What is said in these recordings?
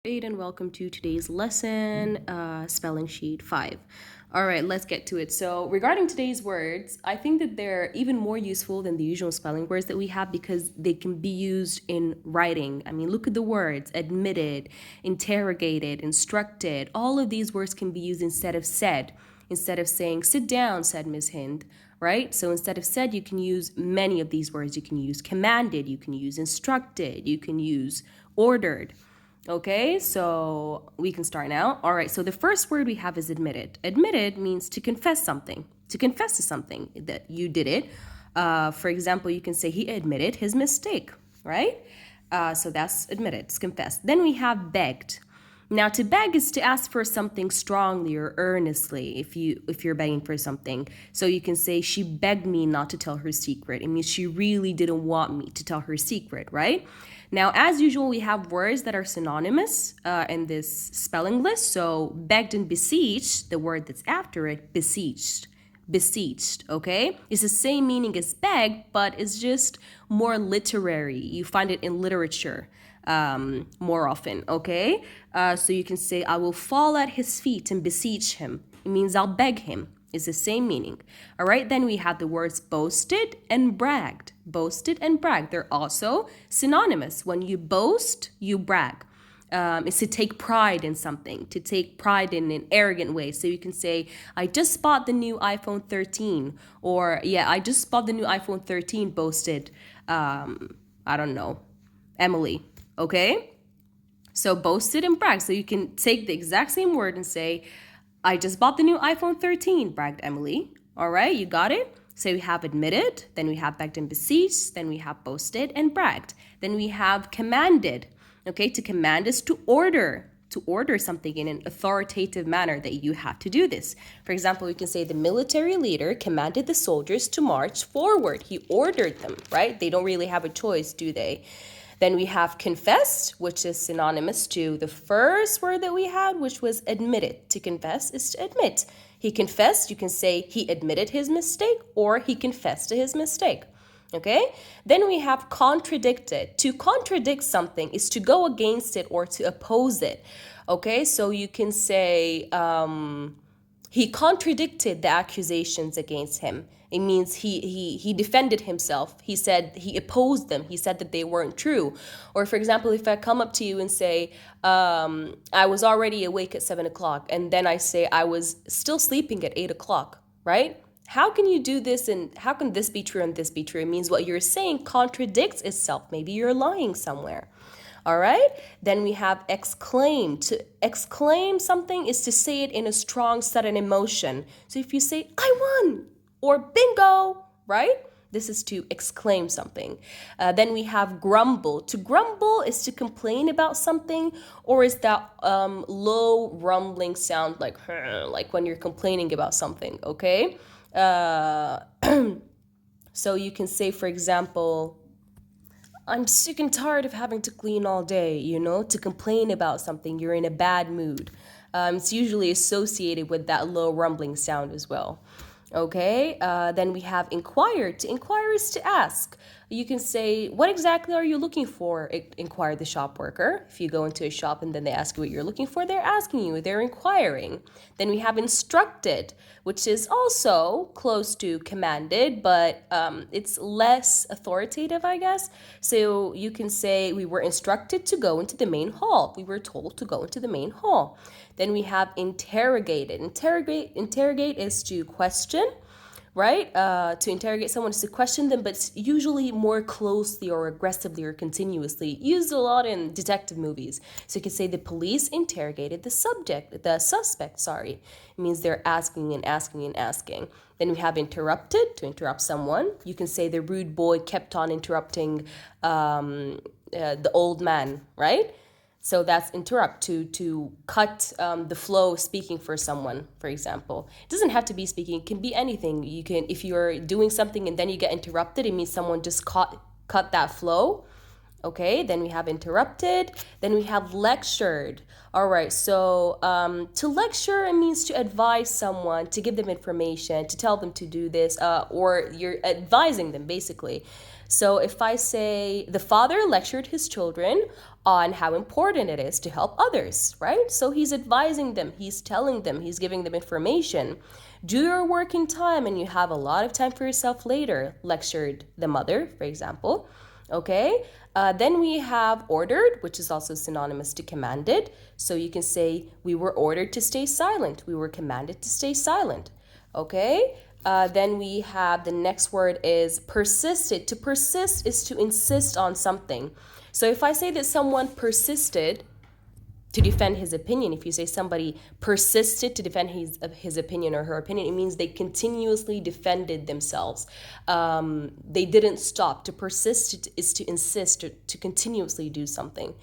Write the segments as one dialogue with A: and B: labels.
A: And welcome to today's lesson, spelling sheet 5. All right, let's get to it. So, regarding today's words, I think that they're even more useful than the usual spelling words that we have because they can be used in writing. I mean, look at the words: admitted, interrogated, instructed. All of these words can be used instead of said. Instead of saying, "Sit down," said Miss Hind, right? So instead of said, you can use many of these words. You can use commanded, you can use instructed, you can use ordered. Okay, so we can start now. All right, so the first word we have is admitted. Admitted means to confess something, to confess to something that you did it. For example, you can say he admitted his mistake, right? So that's admitted, it's confessed. Then we have begged. Now, to beg is to ask for something strongly or earnestly if you're begging for something. So you can say she begged me not to tell her secret. It means she really didn't want me to tell her secret, right? Now, as usual, we have words that are synonymous in this spelling list. So begged and beseeched, the word that's after it, beseeched. Beseeched, okay? It's the same meaning as begged, but it's just more literary. You find it in literature more often, okay? So you can say, I will fall at his feet and beseech him. It means I'll beg him. It's the same meaning. All right, then we have the words boasted and bragged. Boasted and bragged. They're also synonymous. When you boast, you brag. It's to take pride in something, to take pride in an arrogant way. So you can say, I just bought the new iPhone 13. Or, yeah, I just bought the new iPhone 13, boasted, I don't know, Emily. Okay? So boasted and bragged. So you can take the exact same word and say, I just bought the new iPhone 13, bragged Emily. All right, you got it? So we have admitted, then we have begged and beseeched, then we have boasted and bragged. Then we have commanded. Okay, to command is to order something in an authoritative manner that you have to do this. For example, we can say the military leader commanded the soldiers to march forward. He ordered them, right? They don't really have a choice, do they? Then we have confessed, which is synonymous to the first word that we had, which was admitted. To confess is to admit. He confessed, you can say he admitted his mistake or he confessed to his mistake. Okay? Then we have contradicted. To contradict something is to go against it or to oppose it. Okay? So you can say he contradicted the accusations against him. It means he defended himself. He said he opposed them. He said that they weren't true. Or for example, if I come up to you and say, I was already awake at 7 o'clock, and then I say I was still sleeping at 8 o'clock, right? How can you do this and how can this be true and this be true? It means what you're saying contradicts itself. Maybe you're lying somewhere. All right, then we have exclaim. To exclaim something is to say it in a strong, sudden emotion. So if you say, I won, or bingo, right? This is to exclaim something. Then we have grumble. To grumble is to complain about something, or is that low rumbling sound like when you're complaining about something, okay? So you can say, for example, I'm sick and tired of having to clean all day, to complain about something. You're in a bad mood. It's usually associated with that low rumbling sound as well. Okay, then we have inquire. To inquire is to ask. You can say, what exactly are you looking for? Inquired the shop worker. If you go into a shop and then they ask you what you're looking for, they're asking you, they're inquiring. Then we have instructed, which is also close to commanded, but it's less authoritative, I guess. So you can say, we were instructed to go into the main hall. We were told to go into the main hall. Then we have interrogated. Interrogate is to question, right? To interrogate someone is to question them, but it's usually more closely or aggressively or continuously. Used a lot in detective movies. So you can say the police interrogated the suspect, sorry. It means they're asking and asking and asking. Then we have interrupted, to interrupt someone. You can say the rude boy kept on interrupting the old man, right? So that's interrupt, to cut the flow of speaking for someone, for example. It doesn't have to be speaking, it can be anything. You can, if you're doing something and then you get interrupted, it means someone just cut that flow. Okay, then we have interrupted, then we have lectured. All right, so to lecture, it means to advise someone, to give them information, to tell them to do this, or you're advising them basically. So if I say, the father lectured his children on how important it is to help others, right? So he's advising them, he's telling them, he's giving them information. Do your work in time and you have a lot of time for yourself later, lectured the mother, for example. Okay, then we have ordered, which is also synonymous to commanded. So you can say, we were ordered to stay silent. We were commanded to stay silent. Okay, then we have the next word is persisted. To persist is to insist on something. So if I say that someone persisted to defend his opinion, if you say somebody persisted to defend his opinion or her opinion, it means they continuously defended themselves. They didn't stop. To persist is to insist, to continuously do something.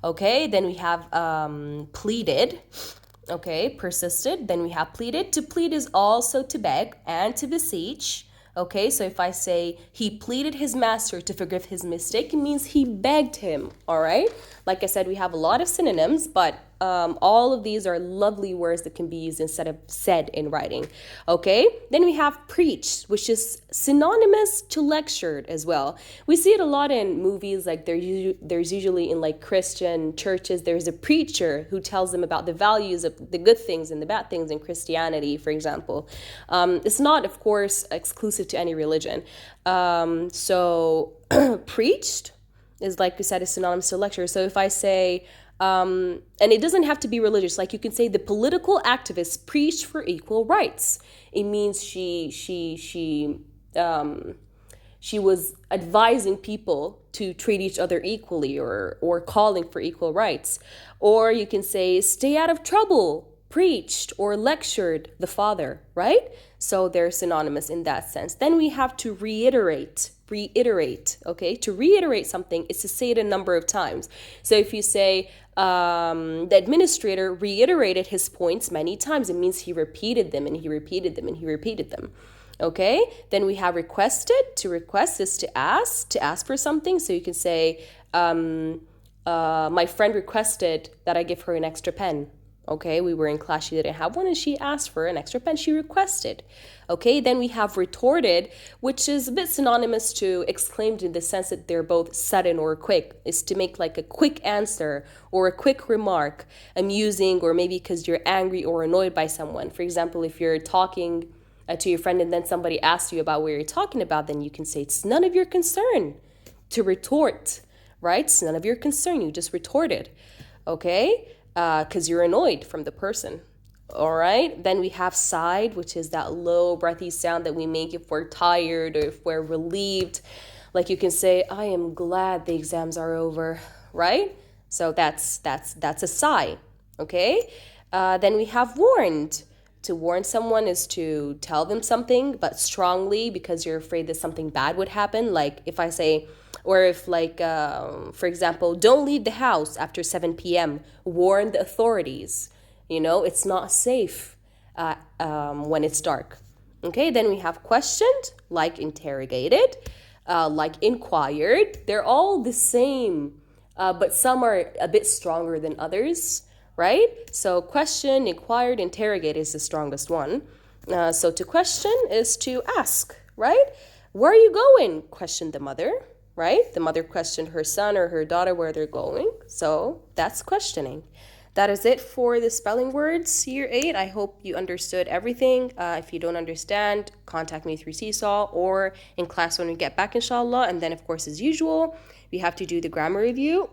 A: Okay, then we have pleaded. Okay, persisted. Then we have pleaded. To plead is also to beg and to beseech. Okay, so if I say he pleaded his master to forgive his mistake, it means he begged him, all right? Like I said, we have a lot of synonyms, but all of these are lovely words that can be used instead of said in writing, okay? Then we have preached, which is synonymous to lectured as well. We see it a lot in movies, like there's usually in like Christian churches, there's a preacher who tells them about the values of the good things and the bad things in Christianity, for example. It's not, of course, exclusive to any religion. So preached is, like we said, is synonymous to lecture. So if I say, and it doesn't have to be religious, like you can say the political activist preached for equal rights. It means she was advising people to treat each other equally, or calling for equal rights. Or you can say stay out of trouble, preached or lectured the father, right? So they're synonymous in that sense. Then we have to reiterate, okay? To reiterate something is to say it a number of times. So if you say the administrator reiterated his points many times, it means he repeated them and he repeated them and he repeated them. Okay, then we have requested. To request is to ask for something. So you can say, my friend requested that I give her an extra pen. Okay, we were in class, she didn't have one, and she asked for an extra pen, she requested. Okay, then we have retorted, which is a bit synonymous to exclaimed in the sense that they're both sudden or quick. Is to make like a quick answer or a quick remark, amusing, or maybe because you're angry or annoyed by someone. For example, if you're talking to your friend and then somebody asks you about what you're talking about, then you can say, it's none of your concern. To retort, right? It's none of your concern, you just retorted. Okay, because you're annoyed from the person. All right, then we have sighed, which is that low breathy sound that we make if we're tired or if we're relieved. Like you can say, I am glad the exams are over, right? So that's a sigh. Okay, then we have warned. To warn someone is to tell them something, but strongly, because you're afraid that something bad would happen. Like if I say, or if like, for example, don't leave the house after 7 p.m. Warn the authorities. You know, it's not safe when it's dark. Okay, then we have questioned, like interrogated, like inquired. They're all the same, but some are a bit stronger than others. Right? So question, inquired, interrogate is the strongest one. So to question is to ask, right? Where are you going? Questioned the mother, right? The mother questioned her son or her daughter where they're going. So that's questioning. That is it for the spelling words, year 8. I hope you understood everything. If you don't understand, contact me through Seesaw or in class when we get back, inshallah. And then, of course, as usual, we have to do the grammar review.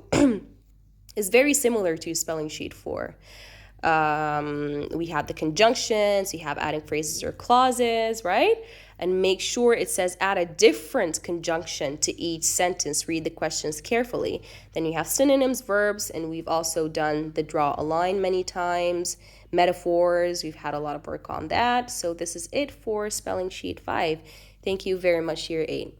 A: Is very similar to spelling sheet 4. We have the conjunctions, we have adding phrases or clauses, right? And make sure it says add a different conjunction to each sentence. Read the questions carefully. Then you have synonyms, verbs, and we've also done the draw a line many times. Metaphors, we've had a lot of work on that. So this is it for spelling sheet 5. Thank you very much, year 8.